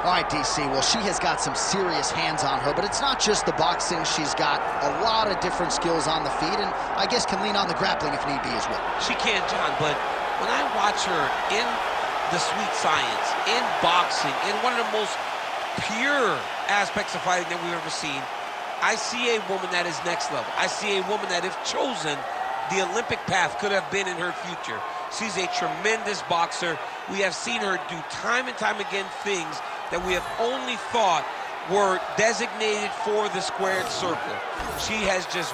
All right, DC, well, she has got some serious hands on her, but it's not just the boxing. She's got a lot of different skills on the feet, and I guess can lean on the grappling if need be as well. She can, John, but when I watch her in the sweet science, in boxing, in one of the most pure aspects of fighting that we've ever seen, I see a woman that is next level. I see a woman that, if chosen, the Olympic path could have been in her future. She's a tremendous boxer. We have seen her do time and time again things that we have only thought were designated for the squared circle. She has just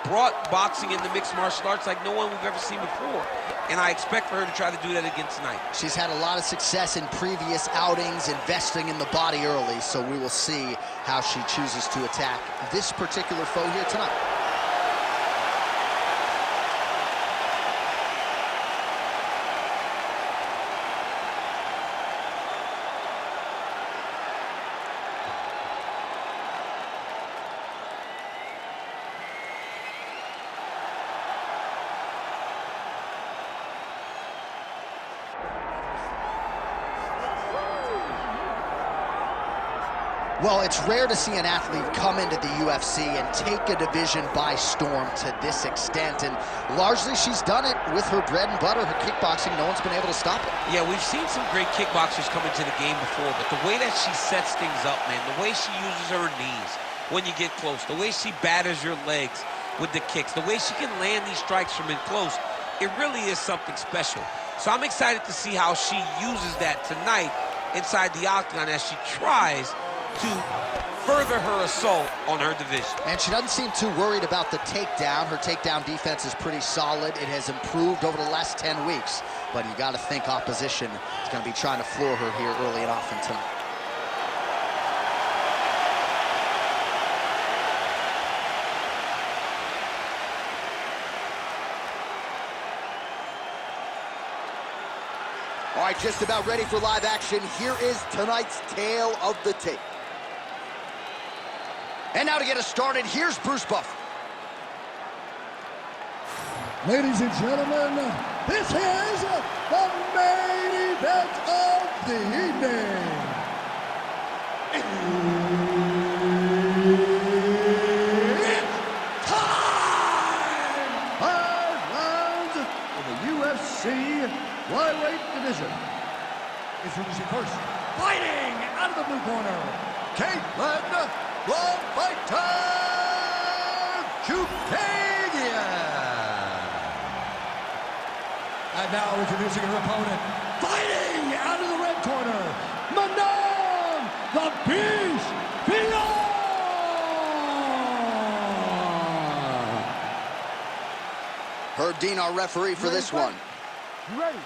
brought boxing into mixed martial arts like no one we've ever seen before. And I expect for her to try to do that again tonight. She's had a lot of success in previous outings, investing in the body early, so we will see how she chooses to attack this particular foe here tonight. Well, it's rare to see an athlete come into the UFC and take a division by storm to this extent, and largely she's done it with her bread and butter, her kickboxing. No one's been able to stop it. Yeah, we've seen some great kickboxers come into the game before, but the way that she sets things up, man, the way she uses her knees when you get close, the way she batters your legs with the kicks, the way she can land these strikes from in close, it really is something special. So I'm excited to see how she uses that tonight inside the octagon as she tries to further her assault on her division. And she doesn't seem too worried about the takedown. Her takedown defense is pretty solid. It has improved over the last 10 weeks. But you got to think opposition is going to be trying to floor her here early and often tonight. All right, just about ready for live action. Here is tonight's tale of the tape. And now to get us started, here's Bruce Buffer. Ladies and gentlemen, this is the main event of the evening. It's time! 5 rounds in the UFC flyweight division. Introducing first, fighting out of the blue corner, Caitlin "The Fighter" Chukagian. And now introducing her opponent, fighting out of the red corner, Manon "The Beast" Fior. Herb Dean, our referee for this one. You ready?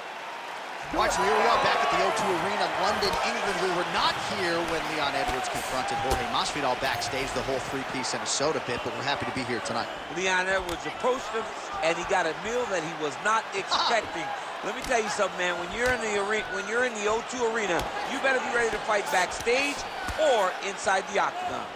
All right, so here we are back at the O2 Arena, London, England. We were not here when Leon Edwards confronted Jorge Masvidal backstage, the whole three-piece and a soda bit, but we're happy to be here tonight. Leon Edwards approached him, and he got a meal that he was not expecting. Let me tell you something, man. When you're in the arena, when you're in the O2 Arena, you better be ready to fight backstage or inside the octagon.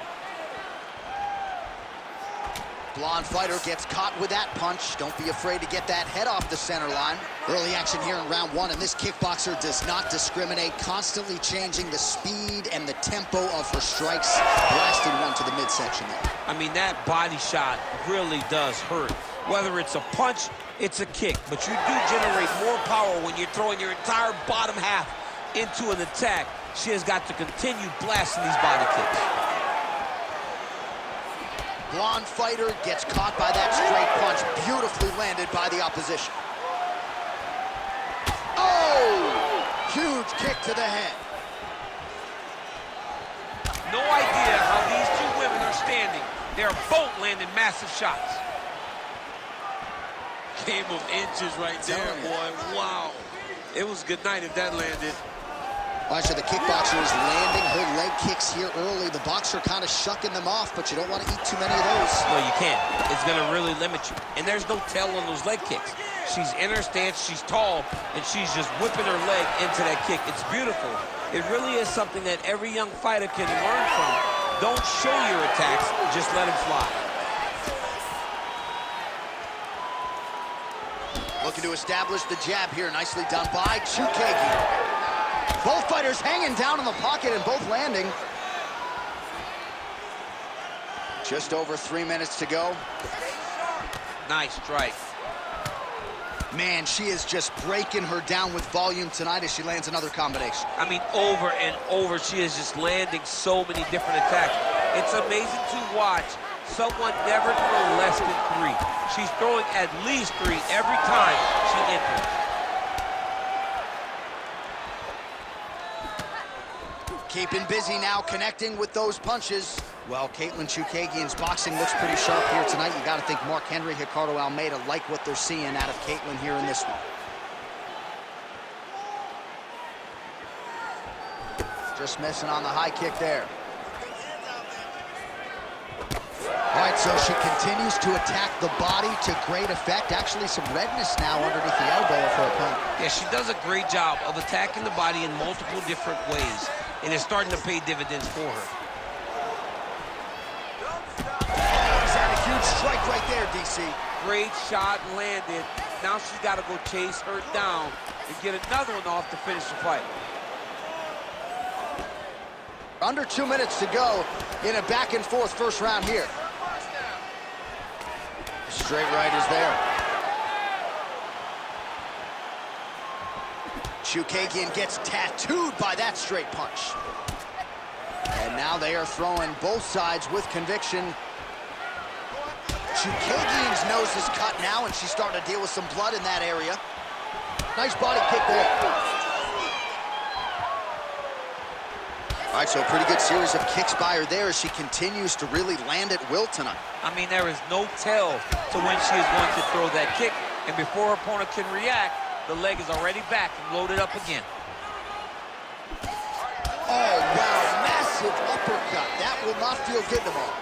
Blonde fighter gets caught with that punch. Don't be afraid to get that head off the center line. Early action here in round one, and this kickboxer does not discriminate, constantly changing the speed and the tempo of her strikes. Blasted one to the midsection there. I mean, that body shot really does hurt. Whether it's a punch, it's a kick, but you do generate more power when you're throwing your entire bottom half into an attack. She has got to continue blasting these body kicks. Blonde fighter gets caught by that straight punch, beautifully landed by the opposition. Oh! Huge kick to the head. No idea how these two women are standing. They're both landing massive shots. Game of inches right there, boy. Wow. It was good night if that landed. All right, so the kickboxer is landing her leg kicks here early. The boxer kind of shucking them off, but you don't want to eat too many of those. Well, you can't. It's going to really limit you. And there's no tell on those leg kicks. She's in her stance, she's tall, and she's just whipping her leg into that kick. It's beautiful. It really is something that every young fighter can learn from. Don't show your attacks, just let them fly. Looking to establish the jab here. Nicely done by Chukagian. Both fighters hanging down in the pocket and both landing. Just over 3 minutes to go. Nice strike. Man, she is just breaking her down with volume tonight as she lands another combination. I mean, over and over, she is just landing so many different attacks. It's amazing to watch someone never throw less than 3. She's throwing at least 3 every time she enters. Keeping busy now, connecting with those punches. Well, Katlyn Chookagian's boxing looks pretty sharp here tonight. You got to think Mark Henry, Ricardo Almeida like what they're seeing out of Katlyn here in this one. Just missing on the high kick there. All right, so she continues to attack the body to great effect. Actually, some redness now underneath the elbow of her opponent. Yeah, she does a great job of attacking the body in multiple different ways, and it's starting to pay dividends for her. He's had a huge strike right there, DC. Great shot landed. Now she's got to go chase her down and get another one off to finish the fight. Under 2 minutes to go in a back and forth first round here. Straight right is there. Chookagian gets tattooed by that straight punch. And now they are throwing both sides with conviction. Chookagian's nose is cut now, and she's starting to deal with some blood in that area. Nice body kick there. All right, so a pretty good series of kicks by her there as she continues to really land at will tonight. I mean, there is no tell to when she is going to throw that kick, and before her opponent can react, the leg is already back and loaded up again. Oh, wow, massive uppercut. That will not feel good tomorrow.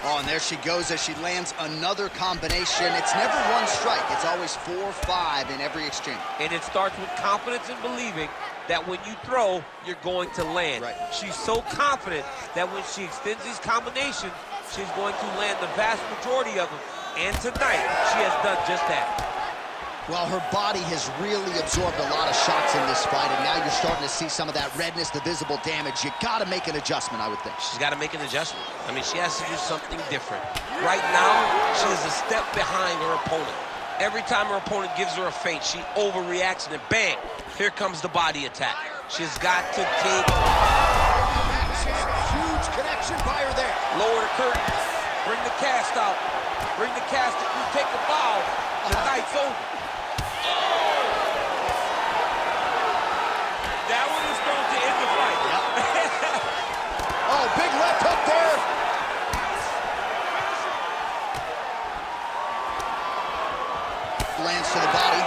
Oh, and there she goes as she lands another combination. It's never one strike. It's always 4 or 5 in every exchange. And it starts with confidence and believing that when you throw, you're going to land. Right. She's so confident that when she extends these combinations, she's going to land the vast majority of them. And tonight, she has done just that. Well, her body has really absorbed a lot of shots in this fight, and now you're starting to see some of that redness, the visible damage. You got to make an adjustment, I would think. She's got to make an adjustment. I mean, she has to do something different. Right now, she is a step behind her opponent. Every time her opponent gives her a feint, she overreacts, and then bang, here comes the body attack. She's got to take... Huge connection by her there. Lower the curtain. Bring the cast out. Bring the cast out. Take the bow. The night's over. That one is going to end the fight. Yep. Oh, big left hook there. Lands to the body.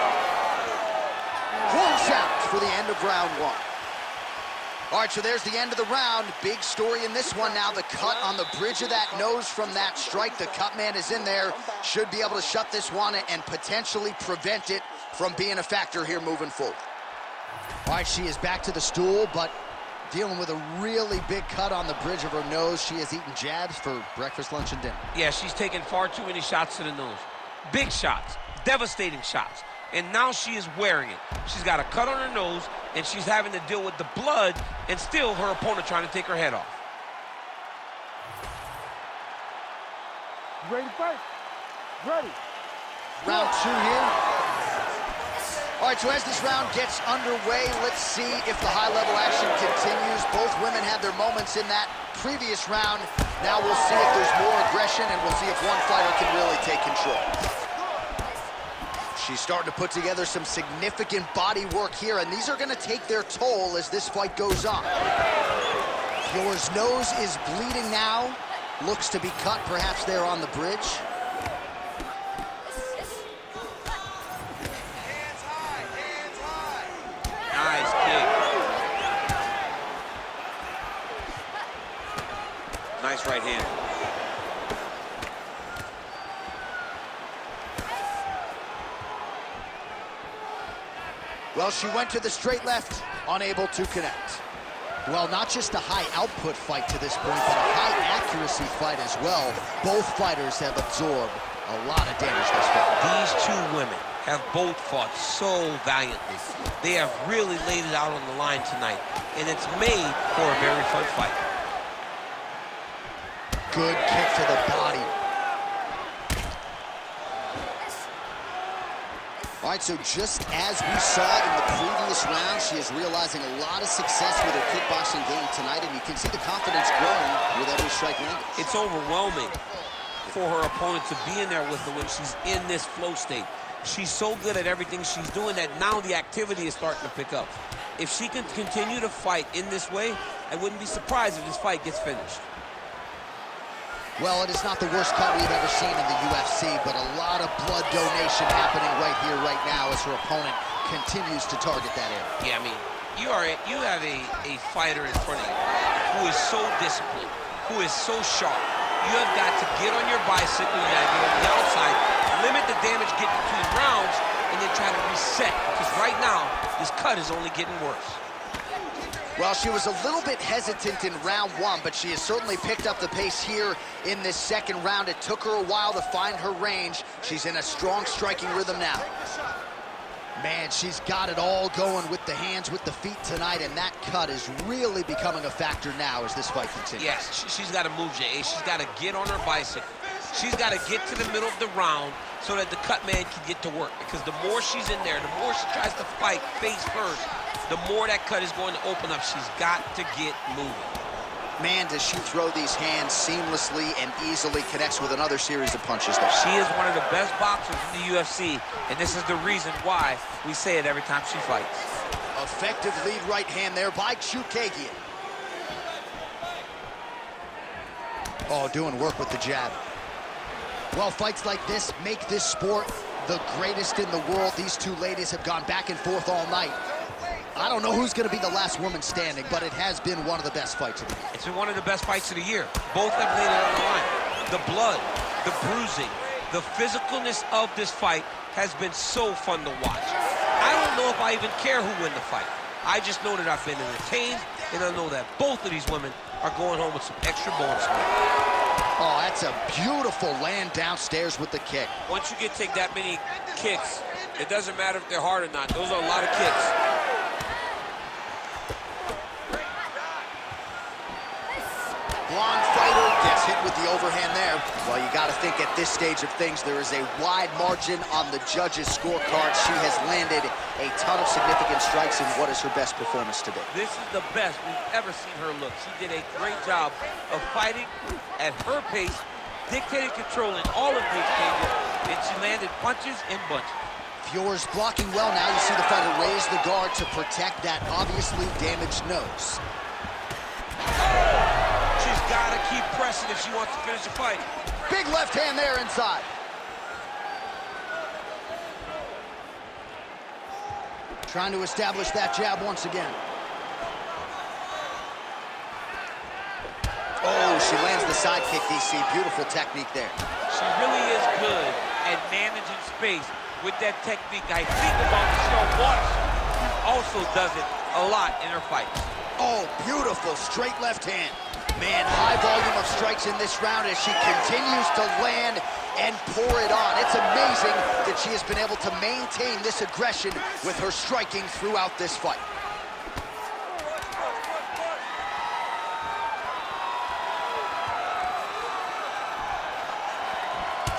One shot for the end of round 1. All right, so there's the end of the round. Big story in this one now. The cut on the bridge of that nose from that strike. The cut man is in there. Should be able to shut this one and potentially prevent it from being a factor here moving forward. All right, she is back to the stool, but dealing with a really big cut on the bridge of her nose. She has eaten jabs for breakfast, lunch, and dinner. Yeah, she's taken far too many shots to the nose. Big shots, devastating shots. And now she is wearing it. She's got a cut on her nose, and she's having to deal with the blood, and still her opponent trying to take her head off. Ready to fight? Ready. Round 2 here. All right, so as this round gets underway, let's see if the high-level action continues. Both women had their moments in that previous round. Now we'll see if there's more aggression, and we'll see if one fighter can really take control. She's starting to put together some significant body work here, and these are going to take their toll as this fight goes on. Floor's nose is bleeding now. Looks to be cut, perhaps there on the bridge. Nice kick. Nice right hand. Well, she went to the straight left, unable to connect. Well, not just a high output fight to this point, but a high accuracy fight as well. Both fighters have absorbed a lot of damage this fight. These two women have both fought so valiantly. They have really laid it out on the line tonight, and it's made for a very fun fight. Good kick to the body. All right, so just as we saw in the previous round, she is realizing a lot of success with her kickboxing game tonight, and you can see the confidence growing with every strike landed. It's overwhelming for her opponent to be in there with her when she's in this flow state. She's so good at everything she's doing that now the activity is starting to pick up. If she can continue to fight in this way, I wouldn't be surprised if this fight gets finished. Well, it is not the worst cut we've ever seen in the UFC, but a lot of blood donation happening right here, right now, as her opponent continues to target that area. Yeah, I mean, you have a fighter in front of you who is so disciplined, who is so sharp. You have got to get on your bicycle, you got to get on the outside, limit the damage getting between rounds, and then try to reset, because right now, this cut is only getting worse. Well, she was a little bit hesitant in round one, but she has certainly picked up the pace here in this second round. It took her a while to find her range. She's in a strong striking rhythm now. Man, she's got it all going with the hands, with the feet tonight, and that cut is really becoming a factor now as this fight continues. Yes, she's got to move, Jay. She's got to get on her bicycle. She's got to get to the middle of the round so that the cut man can get to work, because the more she's in there, the more she tries to fight face first, the more that cut is going to open up. She's got to get moving. Man, does she throw these hands seamlessly and easily, connects with another series of punches there. She is one of the best boxers in the UFC, and this is the reason why we say it every time she fights. Effective lead right hand there by Chookagian. Oh, doing work with the jab. Well, fights like this make this sport the greatest in the world. These two ladies have gone back and forth all night. I don't know who's going to be the last woman standing, but it has been one of the best fights of the year. It's been one of the best fights of the year. Both have laid it on the line. The blood, the bruising, the physicalness of this fight has been so fun to watch. I don't know if I even care who wins the fight. I just know that I've been entertained, and I know that both of these women are going home with some extra bonus money. Oh, that's a beautiful land downstairs with the kick. Once you take that many kicks, it doesn't matter if they're hard or not. Those are a lot of kicks. Blonde fighter gets hit with the overhand there. Well, you got to think at this stage of things, there is a wide margin on the judges' scorecard. She has landed a ton of significant strikes in what is her best performance today. This is the best we've ever seen her look. She did a great job of fighting at her pace, dictating, controlling all of the exchanges, and she landed punches and bunches. Fiore's blocking well now. You see the fighter raise the guard to protect that obviously damaged nose. She's got to keep pressing if she wants to finish the fight. Big left hand there inside. Trying to establish that jab once again. Oh, she lands the side kick, DC. Beautiful technique there. She really is good at managing space with that technique. I think about Michelle Waterson, who also does it a lot in her fights. Oh, beautiful straight left hand. Man, high volume of strikes in this round as she continues to land and pour it on. It's amazing that she has been able to maintain this aggression with her striking throughout this fight.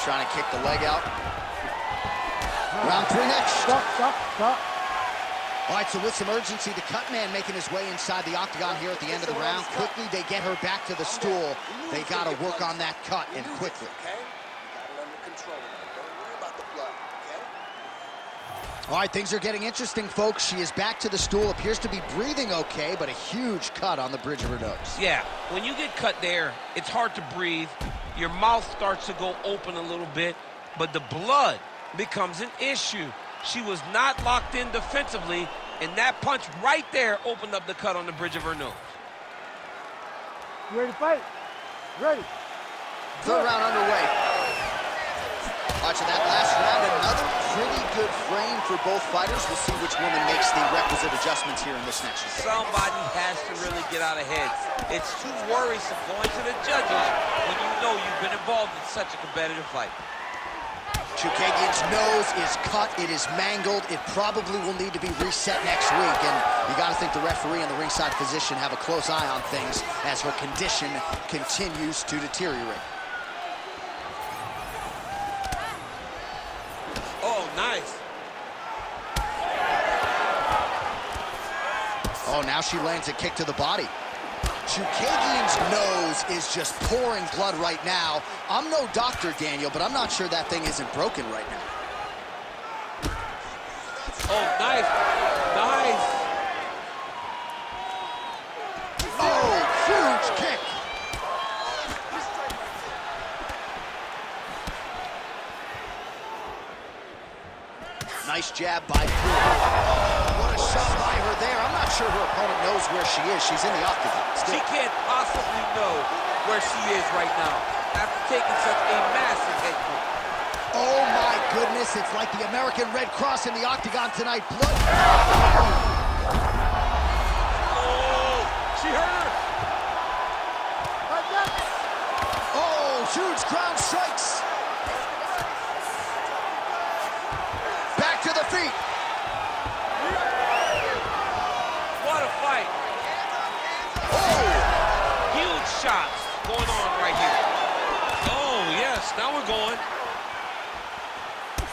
Trying to kick the leg out. Round three next. Stop. All right, so with some urgency, the cut man making his way inside the octagon here at the end of the round. Quickly, they get her back to the stool. They got to work on that cut, and quickly. All right, things are getting interesting, folks. She is back to the stool, appears to be breathing okay, but a huge cut on the bridge of her nose. Yeah, when you get cut there, it's hard to breathe. Your mouth starts to go open a little bit, but the blood becomes an issue. She was not locked in defensively, and that punch right there opened up the cut on the bridge of her nose. You ready to fight? Ready. Third round underway. Watching that last round, another pretty good frame for both fighters. We'll see which woman makes the requisite adjustments here in this next round. Somebody has to really get out ahead. It's too worrisome going to the judges when you know you've been involved in such a competitive fight. Chukagian's nose is cut, it is mangled, it probably will need to be reset next week, and you gotta think the referee and the ringside physician have a close eye on things as her condition continues to deteriorate. Oh, nice. Oh, now she lands a kick to the body. Chukagian's nose is just pouring blood right now. I'm no doctor, Daniel, but I'm not sure that thing isn't broken right now. Oh, nice. Nice. Oh, huge kick. Nice jab by Fury. Oh, what a shot by her there. I'm not sure her opponent knows where she is. She's in the octagon still. She can't possibly know where she is right now after taking such a massive head kick. Oh my goodness, it's like the American Red Cross in the octagon tonight. Blood. Oh, she hurt her. Oh, huge ground strikes. Back to the feet. What a fight. Oh, Huge shots going on right here. Oh, yes, now we're going.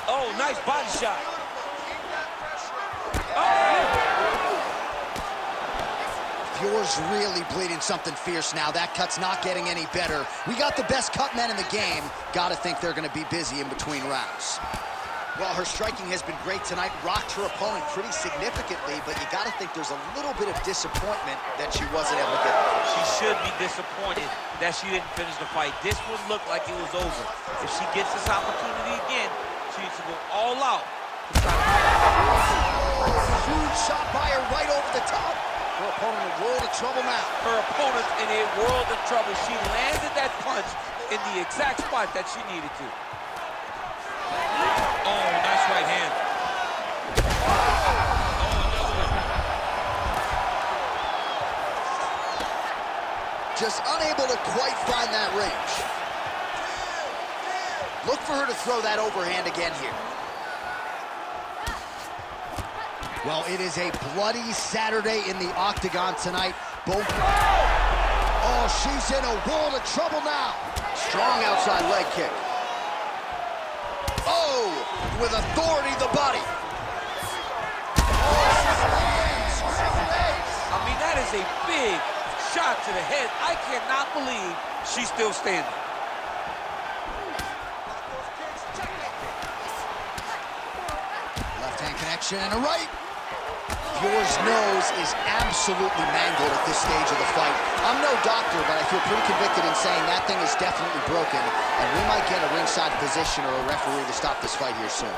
Oh, nice body shot. Fiore's really bleeding something fierce now. That cut's not getting any better. We got the best cut men in the game. Gotta think they're gonna be busy in between rounds. Well, her striking has been great tonight, rocked her opponent pretty significantly, but you gotta think there's a little bit of disappointment that she wasn't able to get the finish. She should be disappointed that she didn't finish the fight. This would look like it was over. If she gets this opportunity again, she needs to go all out. Huge shot by her right over the top. Her opponent in a world of trouble now. Her opponent's in a world of trouble. She landed that punch in the exact spot that she needed to. Oh, nice right hand. Oh, another one. Just unable to quite find that range. Look for her to throw that overhand again here. Well, it is a bloody Saturday in the octagon tonight. Both. Oh, she's in a world of trouble now. Strong outside leg kick. Oh, with authority, the body. I mean, that is a big shot to the head. I cannot believe she's still standing. Left hand connection and a right. Fiore's nose is absolutely mangled at this stage of the fight. I'm no doctor, but I feel pretty convicted in saying that thing is definitely broken, and we might get a ringside physician or a referee to stop this fight here soon.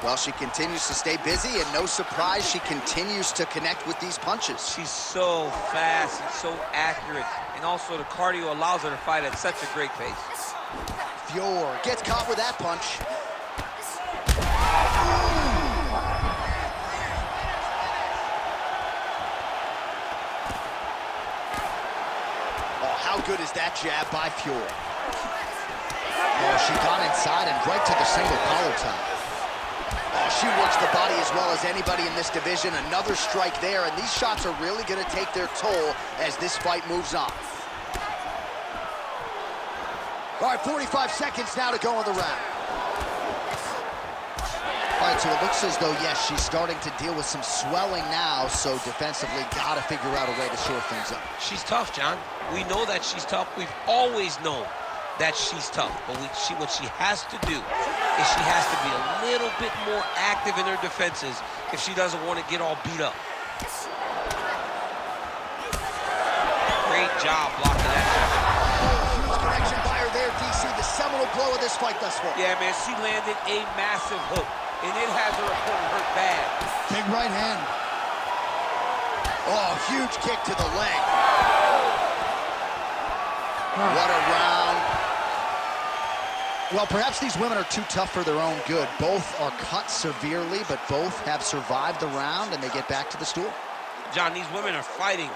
Well, she continues to stay busy, and no surprise, she continues to connect with these punches. She's so fast and so accurate, and also the cardio allows her to fight at such a great pace. Fiore gets caught with that punch. How good is that jab by Fiore? Oh, she got inside and right to the single collar tie. Oh, she works the body as well as anybody in this division. Another strike there, and these shots are really going to take their toll as this fight moves on. All right, 45 seconds now to go in the round. All right, so it looks as though, yes, she's starting to deal with some swelling now, so defensively got to figure out a way to shore things up. She's tough, John. We know that she's tough. We've always known that she's tough. But what she has to do is she has to be a little bit more active in her defenses if she doesn't want to get all beat up. Great job blocking that shot. Huge connection by her there, DC. The seminal blow of this fight thus far. Yeah, man, she landed a massive hook, and it has her opponent hurt bad. Big right hand. Oh, huge kick to the leg. What a round. Well, perhaps these women are too tough for their own good. Both are cut severely, but both have survived the round, and they get back to the stool. John, these women are fighting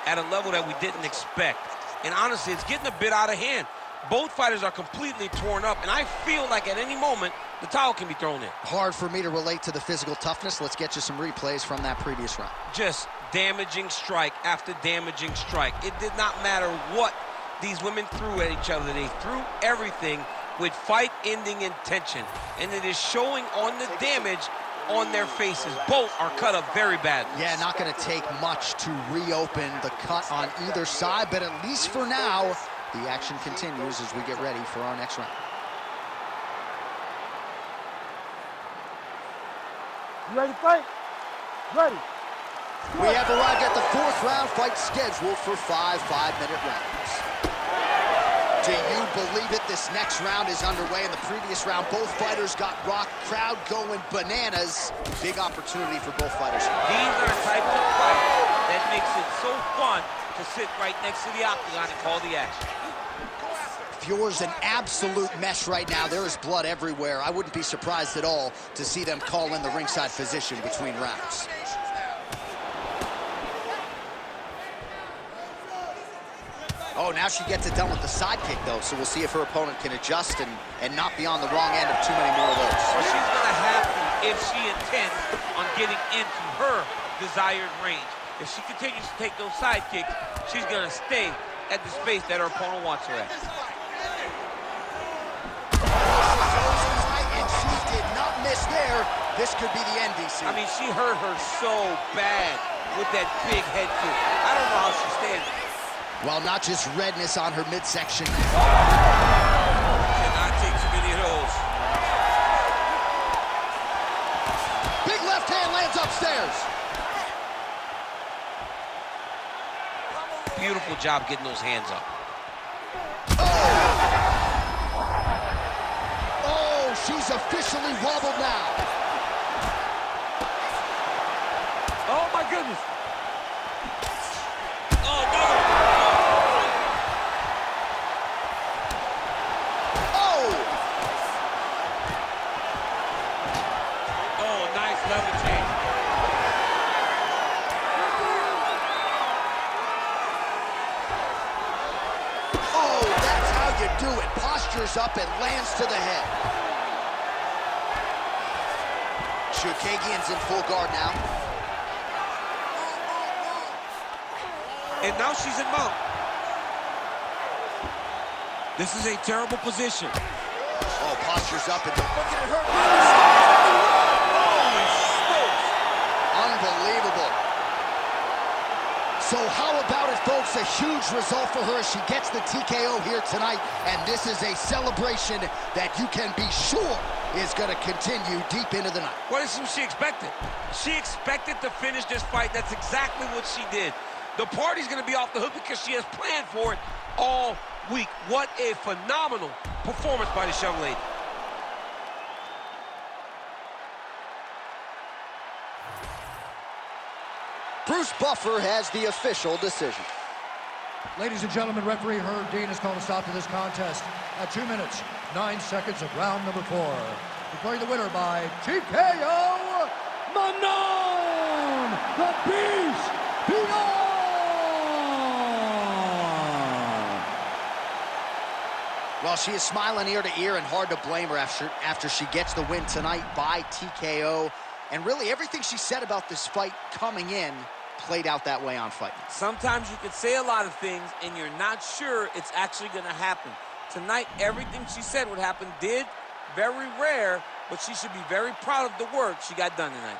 at a level that we didn't expect. And honestly, it's getting a bit out of hand. Both fighters are completely torn up, and I feel like at any moment, the towel can be thrown in. Hard for me to relate to the physical toughness. Let's get you some replays from that previous round. Just damaging strike after damaging strike. It did not matter what these women threw at each other. They threw everything with fight-ending intention, and it is showing on the damage on their faces. Both are cut up very badly. Yeah, not going to take much to reopen the cut on either side, but at least for now, the action continues as we get ready for our next round. You ready to fight? Ready. We have arrived at the fourth round, fight scheduled for 5 5-minute rounds. Do you believe it? This next round is underway. In the previous round, both fighters got rocked, crowd going bananas. Big opportunity for both fighters. These are types of fights that makes it so fun to sit right next to the octagon and call the action. Fuhr's an absolute mess right now. There is blood everywhere. I wouldn't be surprised at all to see them call in the ringside physician between rounds. Oh, now she gets it done with the side kick, though, so we'll see if her opponent can adjust and not be on the wrong end of too many more of those. Well, she's going to have to if she intends on getting into her desired range. If she continues to take those side kicks, she's going to stay at the space that her opponent wants her at. And she did not miss there. This could be the end, DC. I mean, she hurt her so bad with that big head kick. I don't know how she's standing. Well, not just redness on her midsection. Cannot take too many of those. Big left hand lands upstairs. Beautiful job getting those hands up. Oh, she's officially wobbled now. Oh, my goodness. Oh, no. Oh, nice level change. Oh, that's how you do it. Postures up and lands to the head. Chookagian's in full guard now. And now she's in mount. This is a terrible position. Oh, postures up and look at her. Holy smokes. Unbelievable. So how about it, folks? A huge result for her. She gets the TKO here tonight, and this is a celebration that you can be sure is going to continue deep into the night. What is she expected? She expected to finish this fight. That's exactly what she did. The party's going to be off the hook because she has planned for it all week. What a phenomenal performance by this young lady. Bruce Buffer has the official decision. Ladies and gentlemen, referee Herb Dean has called a stop to this contest at 2 minutes, 9 seconds of round number 4. Declaring the winner by TKO, Manon, the Beast, Beyond! Well, she is smiling ear to ear, and hard to blame her after she gets the win tonight by TKO. And really, everything she said about this fight coming in played out that way on Fight Night. Sometimes you can say a lot of things and you're not sure it's actually going to happen. Tonight, everything she said would happen did. Very rare, but she should be very proud of the work she got done tonight.